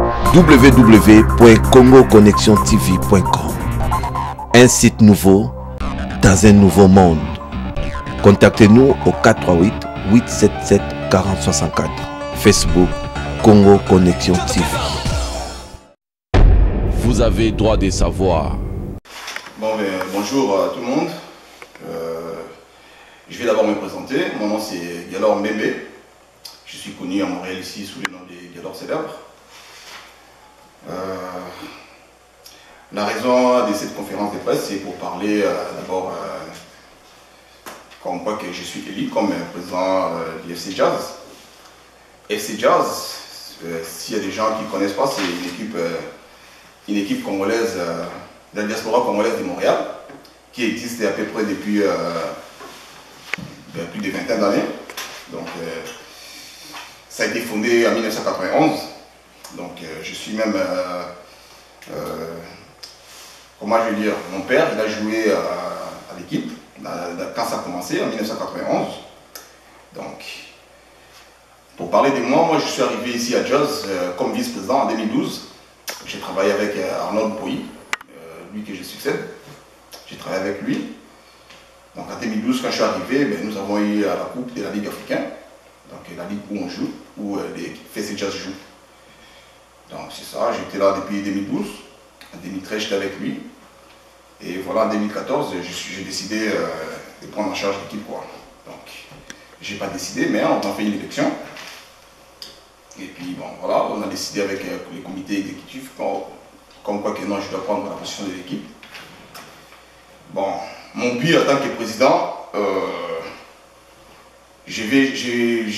www.congoconnexiontv.com. Un site nouveau dans un nouveau monde. Contactez-nous au 438 877 4064. Facebook Congo Connexion TV. Vous avez droit de savoir. Bonjour à tout le monde. Je vais d'abord me présenter. Mon nom c'est Galor Mbembe. Je suis connu à Montréal ici sous le nom de Galor Célèbre. La raison de cette conférence de presse, c'est pour parler d'abord comme quoi que je suis élu comme président du FC Jazz. FC Jazz, s'il y a des gens qui ne connaissent pas, c'est une équipe congolaise, de la diaspora congolaise de Montréal, qui existe à peu près depuis plus de 20 d'années. Donc, ça a été fondé en 1991. Donc, je suis même, comment je vais dire, mon père, il a joué à l'équipe quand ça a commencé en 1991. Donc, pour parler de moi, je suis arrivé ici à Jazz comme vice-président en 2012. J'ai travaillé avec Arnold Pouy, lui que je succède. J'ai travaillé avec lui. Donc en 2012, quand je suis arrivé, nous avons eu la coupe de la Ligue africaine, donc la ligue où on joue, où les FC Jazz jouent. Donc c'est ça, j'étais là depuis 2012. En 2013, j'étais avec lui. Et voilà, en 2014, j'ai décidé de prendre en charge l'équipe. Donc, je n'ai pas décidé, mais on a fait une élection. Et puis, bon, voilà, on a décidé avec les comités exécutifs, comme quoi que non, je dois prendre la position de l'équipe. Bon, mon but en tant que président, je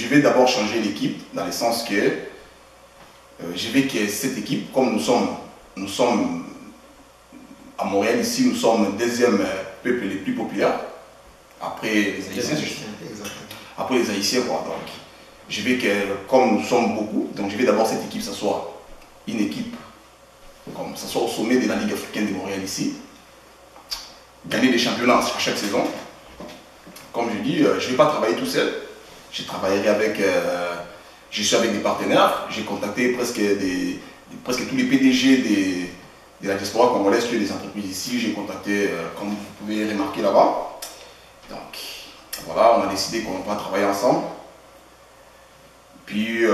vais d'abord changer l'équipe, dans le sens que je veux que cette équipe, comme nous sommes à Montréal, ici, nous sommes le deuxième peuple le plus populaire, après les Haïtiens. Après les Haïtiens, quoi. Donc, je veux que, comme nous sommes beaucoup, donc je veux d'abord cette équipe, ça soit une équipe, comme ça soit au sommet de la Ligue africaine de Montréal ici, gagner des championnats à chaque saison. Comme je dis, je ne vais pas travailler tout seul, je travaillerai avec, je suis avec des partenaires, j'ai contacté presque tous les PDG de la diaspora congolaise, qui ont des entreprises ici, j'ai contacté, comme vous pouvez remarquer là-bas. Donc, voilà, on a décidé qu'on va travailler ensemble. Puis,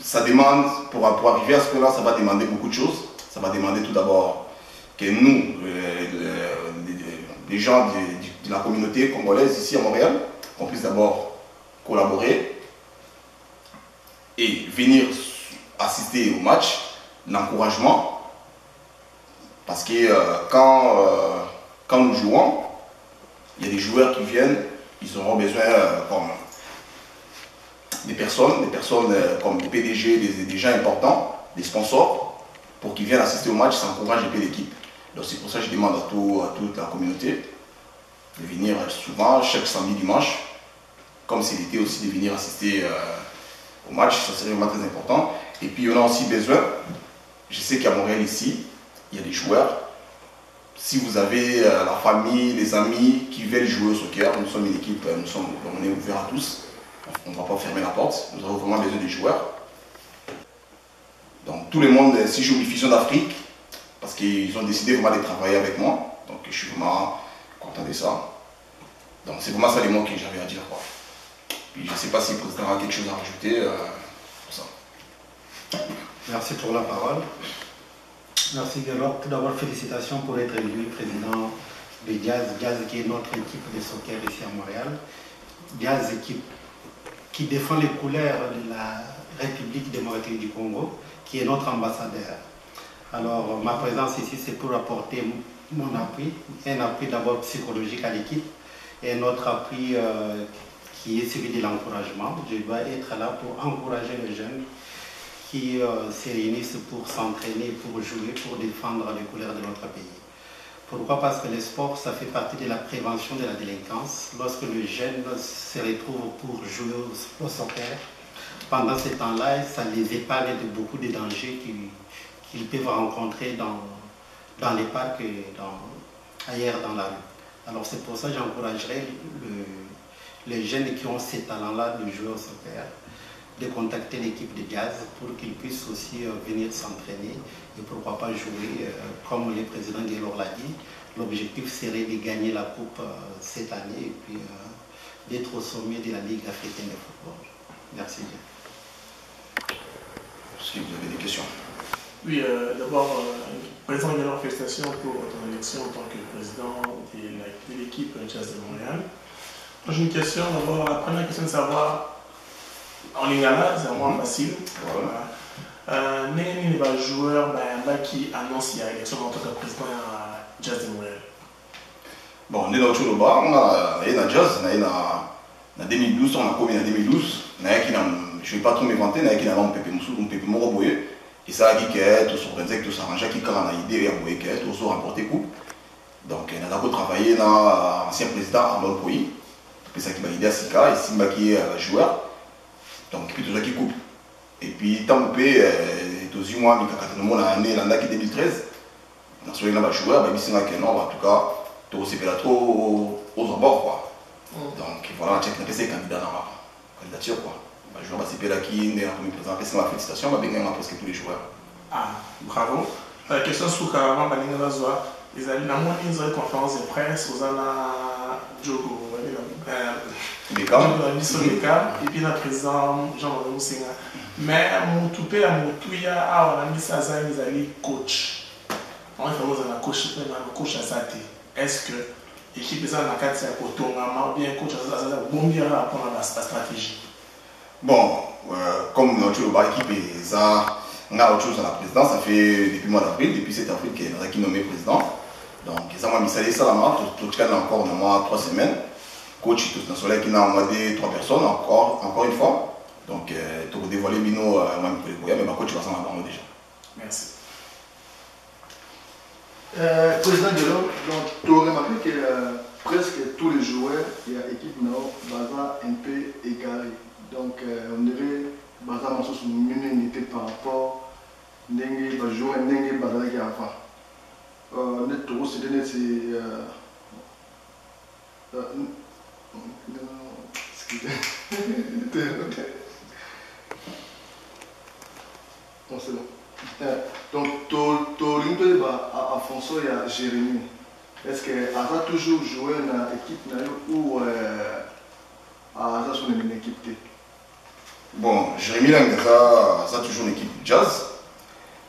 ça demande, pour arriver à ce que-là, ça va demander beaucoup de choses. Ça va demander tout d'abord que nous, les gens de la communauté congolaise ici à Montréal, qu'on puisse d'abord collaborer et venir assister au match, l'encouragement. Parce que quand nous jouons, il y a des joueurs qui viennent, ils auront besoin comme des personnes comme des PDG, des gens importants, des sponsors, pour qu'ils viennent assister au match, ça encourage un peu l'équipe. Donc c'est pour ça que je demande à toute la communauté de venir souvent, chaque samedi, dimanche, comme c'est l'été aussi, de venir assister au match, ça serait vraiment très important. Et puis on a aussi besoin, je sais qu'à Montréal ici, il y a des joueurs. Si vous avez la famille, les amis qui veulent jouer au soccer, nous sommes une équipe, on est ouvert à tous. On ne va pas fermer la porte, nous avons vraiment besoin de joueurs. Donc tout le monde, si je joue une fusion d'Afrique, parce qu'ils ont décidé vraiment de travailler avec moi, donc je suis vraiment content de ça. Donc c'est vraiment ça les mots que j'avais à dire, quoi. Puis je ne sais pas si le président a quelque chose à rajouter pour ça. Merci pour la parole. Merci Galor. Tout d'abord, félicitations pour être élu président de Jazz. Jazz qui est notre équipe de soccer ici à Montréal. Jazz qui défend les couleurs de la République démocratique du Congo, qui est notre ambassadeur. Alors, ma présence ici, c'est pour apporter mon appui, un appui d'abord psychologique à l'équipe, et un autre appui qui est celui de l'encouragement. Je dois être là pour encourager les jeunes qui se réunissent pour s'entraîner, pour jouer, pour défendre les couleurs de notre pays. Pourquoi? Parce que le sport, ça fait partie de la prévention de la délinquance. Lorsque les jeunes se retrouvent pour jouer au soccer, pendant ce temps-là, ça les épargne de beaucoup de dangers qu'ils peuvent rencontrer dans les parcs et ailleurs dans la rue. Alors c'est pour ça que j'encouragerais les jeunes qui ont ces talents-là de jouer au soccer, de contacter l'équipe de Jazz pour qu'ils puissent aussi venir s'entraîner et pourquoi pas jouer. Comme le président Guélor l'a dit, l'objectif serait de gagner la coupe cette année et puis d'être au sommet de la Ligue africaine de football. Merci bien. Si vous avez des questions. Oui, d'abord, président Guélor, félicitations pour ton élection en tant que président de l'équipe Jazz de Montréal. J'ai une question, d'abord, la première question de savoir, en Lingala, c'est vraiment facile. N'est pas joueur qui annonce l'élection en tant que président à Jazz de Montréal. Bon, on est dans le Choloba, on a Jazz, on a en 2012, on a commis en 2012, je ne vais pas trop m'inventer, on a qui un pépé moro boye, et ça a dit que tout s'organisait, tout s'arrangeait, qui a une idée, boye que tout s'est remporté coup. Donc, on a travaillé dans l'ancien président Arnold Poyi, c'est ça qui m'a aidé à Sika, et Simba qui est joueur. Donc, puis tout ça qui coupe. Et puis, tant que tous les mois, on a année l'année 2013, on a soigné un joueur, mais c'est un non, en tout cas, tout c'est pas trop aux abords, quoi. Donc, voilà, on a fait candidat dans la candidature, quoi. Le joueur, c'est là qui est représenté, c'est ma félicitation, on a bien presque tous les joueurs. Ah, bravo. La question sur Karama, ils ont une conférence de presse, aux Anna Djogo, et puis le président Jean-Marie Moussinga. Mais mon toupé à mon touya, on a mis ça à un coach. On a fait un coach à Sati. Est-ce que l'équipe est en la carte ou bien coach à Sati, bon bien rapport à la stratégie? Bon, comme notre équipe est on a autre chose à la présidence, ça fait depuis le mois d'avril, depuis 7 avril qu'on a nommé président. Donc, ils ont mis ça tout le temps encore dans moi 3 semaines. Coach, tout dans le soleil qui a envoyé 3 personnes, encore une fois. Donc, tu peux dévoiler Bino, mais ma coach va s'en avoir déjà. Merci. Président Guélor, donc tu as remarqué que presque tous les joueurs, il y a équipe Nao, Baza un peu égaré. Donc, on dirait Baza Masso sur une unité par rapport à Nengue, joueur Nengue, Baza qui a avant. Net trop c'est net c'est bon c'est bon. Donc tu à François et à Jérémy. Est-ce que Aza toujours joué dans l'équipe ou Aza sur une équipe? Bon, Jérémy ça toujours une équipe Jazz.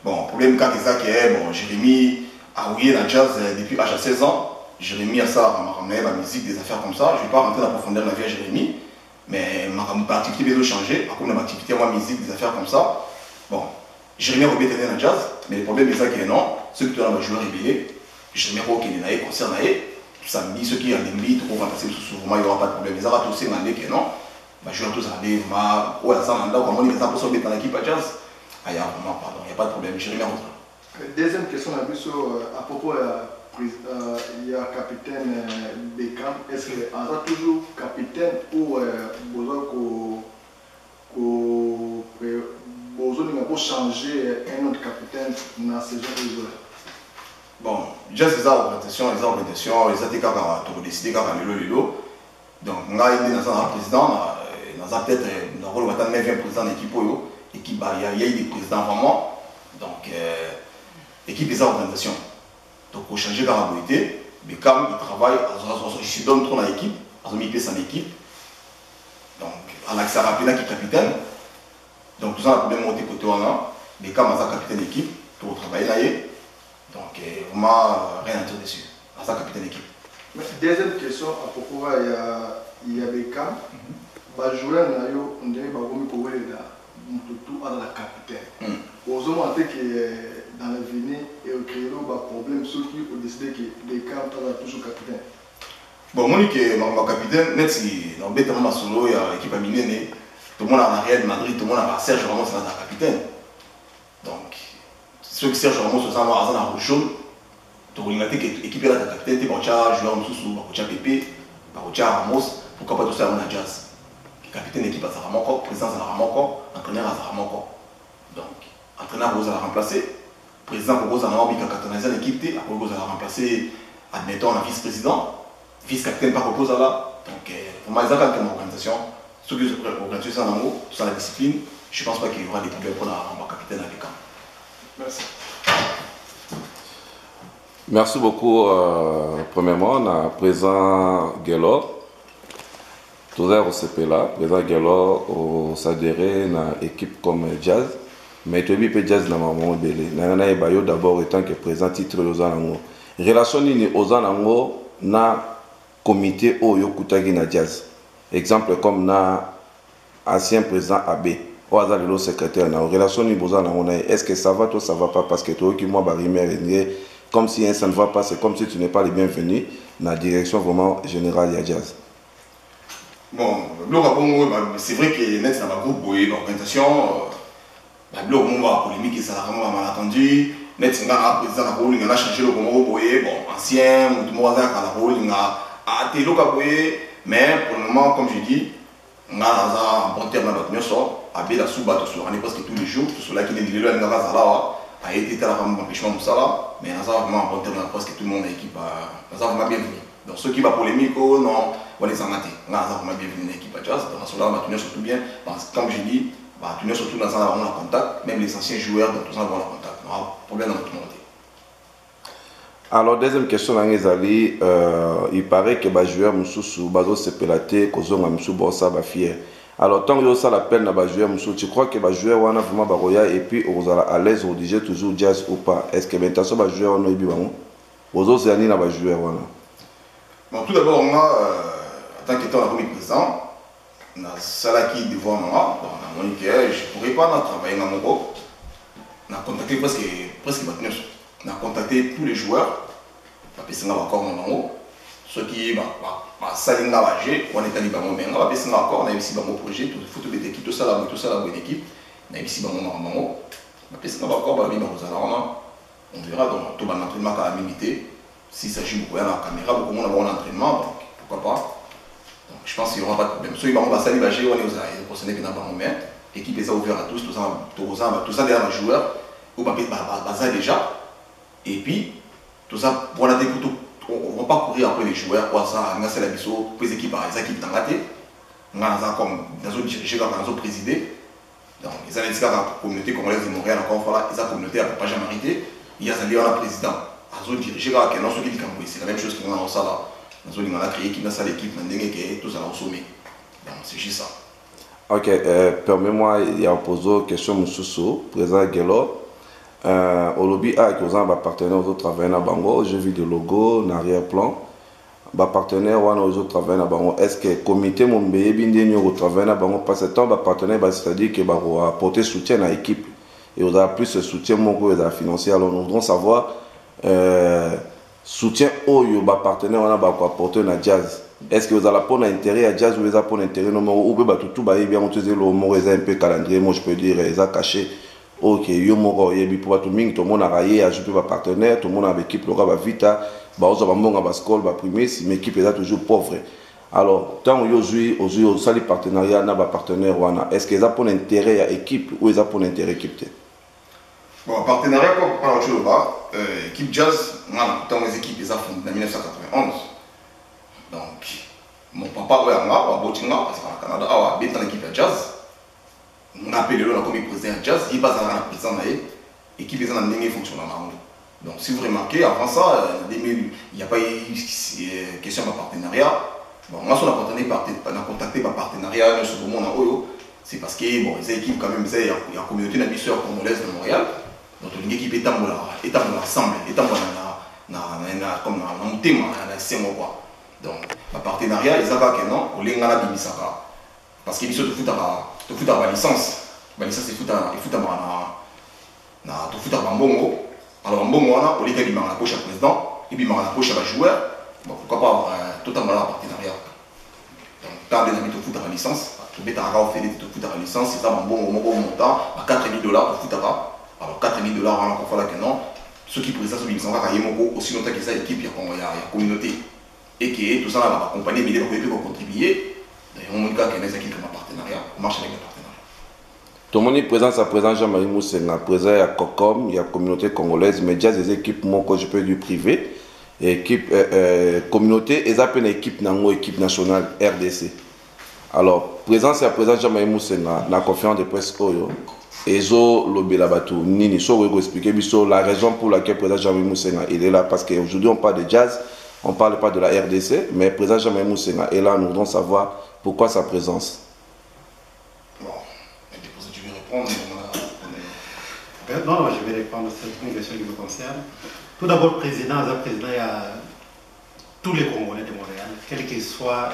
Bon, le problème quand c'est ça qui est bon, Jérémy a oublié la Jazz depuis l'âge de 16 ans. Jérémy a ça, m'a ramené la musique, des affaires comme ça. Je ne vais pas rentrer dans la profondeur de la vie à Jérémy, mais ma activité va changer. À cause de ma activité, moi, musique, des affaires comme ça. Bon, Jérémy a oublié de la Jazz, mais le problème est ça qui est non. Ceux qui ont joué révélé, Jérémy a oublié de concert, tout samedi, ceux qui ont des billes, tout pour passer souvent, il n'y aura pas de problème. Les arabes tous, c'est un qui est non. Je vais jouer tous à des ouais, ça, comment on dit, les impôts dans l'équipe à Jazz. Ah, il n'y a pas de problème. Jérémy a rentré. Deuxième question à propos il y a capitaine Beckham. Est-ce qu'il y a toujours capitaine ou besoin de changer un autre capitaine dans la saison de joueur? Bon, déjà c'est ça l'orientation, les ATK ont décidé quand même le lilo. Donc, on a été dans un président, dans un peut-être dans le rôle de 9e président de l'équipe, il y a eu des présidents vraiment. Donc, l'équipe des organisations. Donc, pour changer la rapidité, mais comme il travaille, il se donne trop dans l'équipe, il a mis pièce en équipe. Donc, Alexa Rapina qui est capitaine. Donc, tout ça, on a problème monter côté on a. Mais comme il est capitaine d'équipe, pour travailler là. Donc, vraiment, rien à dire dessus. Il est capitaine d'équipe. Deuxième question à propos, il y a Beckham. Les joueurs, on dirait que tout à la capitaine. Aux hommes que dans l'avenir, il y a un problème, ceux qui ont décidé que Beckham est toujours capitaine. Bon, moi, je capitaine, même si dans le solo, il y a l'équipe à Miné, tout le monde a Real Madrid, tout le monde a Serge Ramos, c'est la capitaine. Donc, ceux qui Serge Ramos, c'est un rouge jaune. Donc, il y a l'équipe de la capitaine, il y a un joueur qui a Pépé, il y a Ramos, pourquoi pas tout ça, on a Jazz. Capitaine d'équipe à Saramoko, président à Saramoko, entraîneur à Saramoko. Donc, entraîneur Rose à la remplacer, président Rose à la remplacer, l'équipe à Rose à la remplacer, admettons, un vice-président, vice-capitaine par Rose à la. Donc, vraiment, ils ont une organisation, ceux qui sont organisés ça en haut, sans la discipline, je ne pense pas qu'il y aura des problèmes pour la capitaine avec camp. Merci. Merci beaucoup. Premièrement, on a présent Gelor. Tout à l'heure, présent Gelor, au s'adhérer à l'équipe comme Jazz. Mais tu as Jazz dans mon belé. Nana Bayo d'abord étant que présent titre aux Anango. Relation ni aux Anango na comité Oyo Kutagi na Jazz. Exemple comme na ancien président Abbé. Au hasard de l'autre secrétaire na relation ni aux Anango. Est-ce que ça va toi ça va pas parce que toi qui moi barimé comme si ça ne va pas, c'est comme si tu n'es pas le bienvenu dans la direction vraiment générale de Jazz. Bon, c'est vrai que net dans ma groupe l'organisation, polémique et ça a vraiment mal entendu. Net c'est un président de la rôle, il a changé le comment bon ancien, tout le monde a la rôle, il a été mais pour le moment comme je dis, on a un bon terme dans notre sort, à la sous-batte sur on est presque tous les jours, tout cela qui est dit là a été un empêchement pour ça là, mais on a vraiment un bon terme presque tout le monde l'équipe, on a vraiment bienvenu. Donc ceux qui va polémique, non, on les a matés. On a vraiment bienvenu dans l'équipe à Jazz. Donc cela va tenir surtout bien. Parce que comme je dis, va tenir surtout dans un contact. Même les anciens joueurs, dans tout ça, vont avoir contact. On a problème dans notre monde. Alors deuxième question, il paraît que les joueurs Moussou, Bazo Sepelate, Kozonga Moussou Bossa, fier. Alors tant que ça l'appelle les joueurs Moussou, tu crois que les joueurs ont vraiment Baroya et puis on est à l'aise, on dit toujours Jazz ou pas? Est-ce que maintenant les joueurs ont eu bien? Aux autres, c'est un les joueurs. Bon, tout d'abord, moi, en tant qu'étant la première président, on a ça qui est devant moi, je ne pourrais pas travailler dans mon groupe. On a contacté presque maintenant. On a contacté tous les joueurs, on a passé encore en haut. Ceux qui s'alignent à l'âge, on est allé dans mon main, on a passé encore, on a ici dans mon projet, tout le foot tout ça, la bonne équipe. On a ici dans mon haut. On a passé encore dans on verra dans tout l'entraînement à la limité. S'il s'agit beaucoup de la caméra, beaucoup de monde a un entraînement, donc pourquoi pas. Donc je pense qu'il n'y aura pas de problème. Ceux qui vont passer à l'imagé, on est aux concernés qui n'ont pas de l'équipe est ouverte à tous, tout ça derrière les joueurs, on va déjà. Et puis, tout ça, on ne va pas courir après les joueurs, pour ça, on a la mission, pour les équipes dans la tête. On a comme dans une dirigée, dans une présidée. Donc, ils ont la communauté congolaise de Montréal, encore une fois, ils ont la communauté, elle n'a pas jamais arrêté. Il y a un président. C'est la même chose que nous avons ça là. Nous avons créé l'équipe, tout ça là au sommet. Donc c'est juste ça. Ok, permets-moi, il y a posé une question Moussoussou, président Gelor. Au lobby A, qui ont partenaires aux autres travailleurs à Bango, j'ai vu des logos en arrière-plan. Partenaires aux autres travailleurs à Bango. Est-ce que le comité Mombé, bien travailler à Bango, parce que tant partenaire, c'est-à-dire que va apporter soutien à l'équipe. Et on a plus de soutien financier. Alors nous voudrons savoir soutien au partenaire on a apporté à Jazz. Est-ce que vous allez prendre intérêt à Jazz ou vous allez prendre intérêt ou tout bien on le mot un peu calendrier, moi je peux dire ils ont caché. Ok, yo moko yebi pour tout le monde a rayé ajouté ba partenaire, tout le monde avec équipe le va vite ba oza ba mbonga ba scole ba premier si l'équipe est toujours pauvre. Alors tant yo jouer au sali partenariat na ba partenaire wana, est-ce que ils ont prendre intérêt à équipe ou ils ont prendre intérêt équipe? Bon, partenariat, pour parler de là, l'équipe Jazz, dans les équipes, ils ont fondé en 1991. Donc, mon papa, il a Botinga, parce qu'au Canada, il a dans l'équipe Jazz. On a appelé le comme président Jazz, il passe à la président de l'équipe, ils ont un fonctionnement. Donc, si vous remarquez, avant ça, il n'y a pas eu question de partenariat. Bon, moi, on a contacté par partenariat, ce moment en Oyo, c'est parce que, bon, les équipes, quand même, il y a une communauté d'habitants congolaises de Montréal. Donc l'équipe est ensemble, comme un thème, donc le partenariat, ils ont que non, on les a parce qu'ils sont tout foot à la licence. La licence, il foot à Mbongo. Alors Mbongo, on les a mis dans la poche à président, et puis dans la poche à joueur. Bon, pourquoi pas avoir totalement un partenariat. Donc, quand les amis foot à la licence, tu mets ta rare fait tout foot à la licence, c'est ça, Mbongo, montant, à $4 000 pour foot à alors $4 000 on a encore là que non. Ceux qui présentent ce sont aussi longtemps que ça équipe, il y a communauté. Et que tout ça va accompagner, mais il faut contribuer. D'ailleurs, on montre qu'il y a des équipes qui ont un partenariat, on marche avec les partenariats. Tout le monde est présent, ça présent Jean-Marie Moussenga, présent à COCOM, il y a la communauté congolaise, mais il y a des équipes, moi, que je peux dire privées, équipe communauté, et ça peut être équipe nationale RDC. Alors, présence à présent, Jean-Marie Moussenga, dans la conférence de presse, et zo lobela batu nini so vous expliquer la raison pour laquelle le président Jean-Marie Moussenga il est là, parce qu'aujourd'hui on parle de jazz, on ne parle pas de la RDC, mais le président Jean-Marie Moussenga est là, nous voulons savoir pourquoi sa présence. Bon, tu veux répondre? Non, je vais répondre à cette question qui me concerne. Tout d'abord, le président, il y a tous les Congolais de Montréal, quelle que soit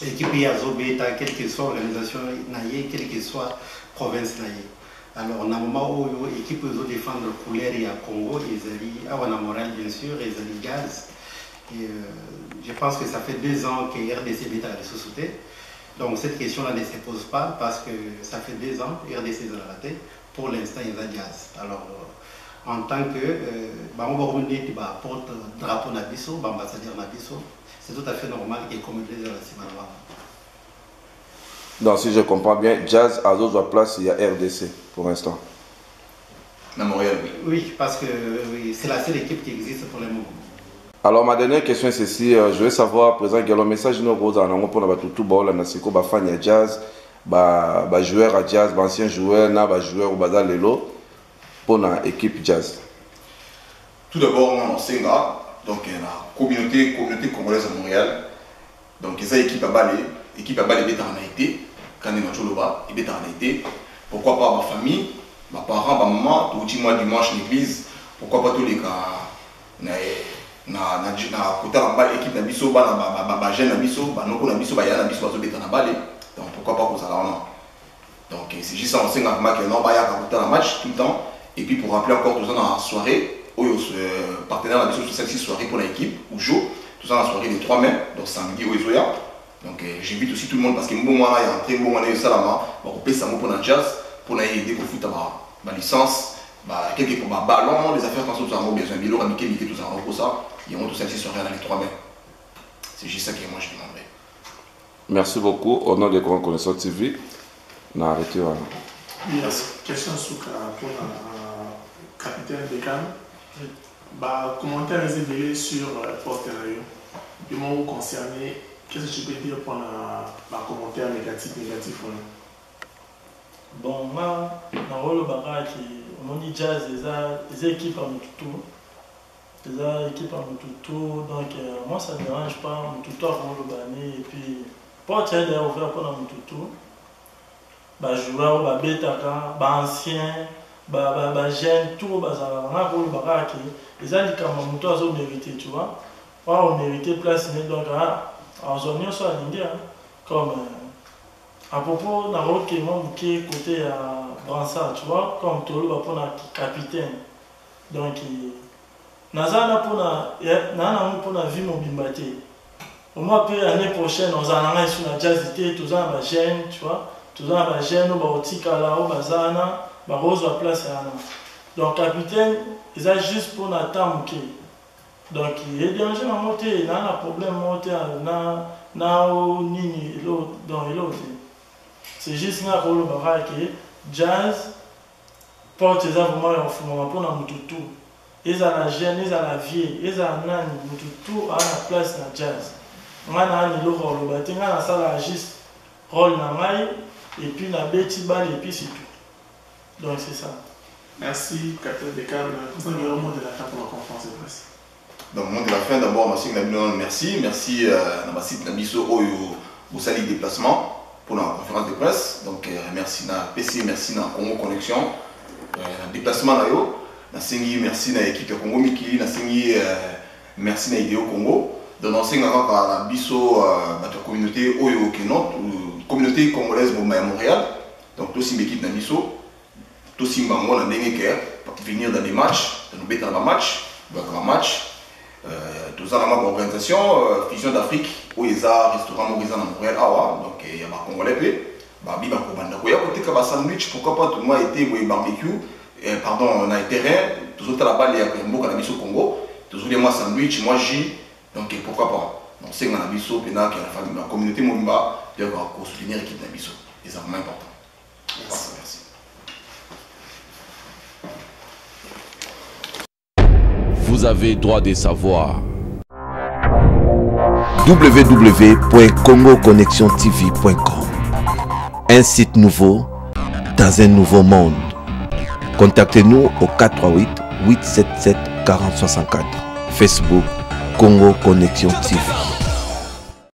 l'équipe Yazobeta, quelle que soit l'organisation naïe, quelle que soit la province naïe. Alors, on a un moment où l'équipe veut défendre le couleur et à Congo, ils ont Montréal bien sûr, ils ont Jazz. Et, je pense que ça fait 2 ans que RDC Beta a ressuscité. Donc cette question-là ne se pose pas parce que ça fait 2 ans, RDC est raté. Pour l'instant, il y a Jazz. Alors, en tant que porte-drapeau Nabiso, ambassadeur Nabiso, c'est tout à fait normal qu'il y ait comme plaisir à Simanwa. Donc, si je comprends bien, Jazz à d'autres places, il y a RDC pour l'instant. À Montréal, oui. Oui, parce que c'est la seule équipe qui existe pour le moment. Alors, ma dernière question est ceci. Je veux savoir, président, quel message nous avons pour nous tout bas, la Nasiko, fan ya Jazz, joueur à Jazz, ancien joueur, na joueur au Bazar Lelo, pour l'équipe Jazz. Tout d'abord, on Senga, donc il y a la communauté congolaise à Montréal. Donc, il y a une équipe à Balé bêta en Haïti, quand il y a un bêta en Haïti. Pourquoi pas ma famille, mes parents, ma maman, tout le dimanche l'église, pourquoi pas tous les cas. Na côté la balle équipe na biso ba jeune na biso ba noko na biso ba ya na biso bazo beta na balle, donc pourquoi pas pour ça là. Donc c'est juste ça, on sait que non ba ya côté la match tout le temps. Et puis pour rappeler encore tout ça dans la soirée oyo partenaire na biso sur celle-ci soirée pour l'équipe ou jour tout ça dans la soirée des 3 mai, donc samedi au Ezoya. Donc j'invite aussi tout le monde parce que bon moi il y a un très bon année salama ba couper ça pour na jazz pour na aider pour foot ba licence. Quelques ballons, les affaires quand on a besoin, Bilo, Ramike, tout ça, pour ça, ils ont tout ça qui sera dans les 3 mai. C'est juste ça que moi je demanderais. Merci beaucoup. Au nom de Grand Connaisseur TV, on a arrêté. Merci. Question pour le capitaine Bécam. Commentaire révélé sur Porterayo. Du moment concerné, qu'est-ce que tu peux dire pour le commentaire négatif? Bon, moi, dans le rôle on dit Jazz, les équipes à Mututu. Les équipes à Mututu, donc moi ça ne me dérange pas, Mututu à Rolo et puis, porte est ouvert pour Mututu. Joueur, Betaka, ancien, jeune, tout, les alliés comme Mututu ont mérité, tu vois. On mérité place, donc en zone, soit comme. À propos d'un autre qui est côté à Bransard, tu vois, comme Tolo va pour un capitaine. Donc, Nazana pour la vie mobilité. Au moins, l'année prochaine, on a sur la jazzité, tous les jeunes, tu vois, tous les jeunes, on va Bazana, on va rose la place. Donc, capitaine, ils ont juste pour la temps. Donc, il y a des gens qui ont monté, il y a un problème monté, il y a l'autre. C'est juste un rôle que Jazz porte vraiment en fumant pour la Mututu. Ils ont la jeune, ils ont la vieille, ils ont la Mututu à la place de Jazz. On a un rôle, on a ça juste rôle et puis la bêtise balle et puis c'est tout. Donc c'est ça. Merci, capitaine Bécam. Vous avez le mot de la fin pour la conférence de presse. Donc, le mot de la fin, d'abord, merci à Nabasit Nabiso au sali déplacement. Pour la conférence de presse, donc merci na PC, merci na Congo Connexion, déplacement na yo, na sengi merci na équipe Congo Mikili, na sengi merci na Idéo Congo, donc on sengi encore la biso notre communauté oyo kenot, communauté congolaise à Montréal, donc tout sim équipe na biso, tout sim bango na dengue pour venir dans des matchs, dans nos bêtes dans les matchs, tout ça dans l'organisation Fusion d'Afrique où il y a un restaurant Morizan à Montréal, donc il y a un Congolais, il y a un sandwich, pourquoi pas tout le monde a été barbecue, pardon, on a été terrain, tout ça là-bas, il y a un beau cannabis au Congo, tout ça moi sandwich, moi jus, donc pourquoi pas. Donc c'est un cannabis au Pénal, la communauté Mobimba, il y a un soutenir l'équipe cannabis, c'est vraiment important. Merci. Vous avez droit de savoir. www.congoconnexiontv.com. Un site nouveau dans un nouveau monde. Contactez-nous au 438 877 4064. Facebook Congo Connexion TV.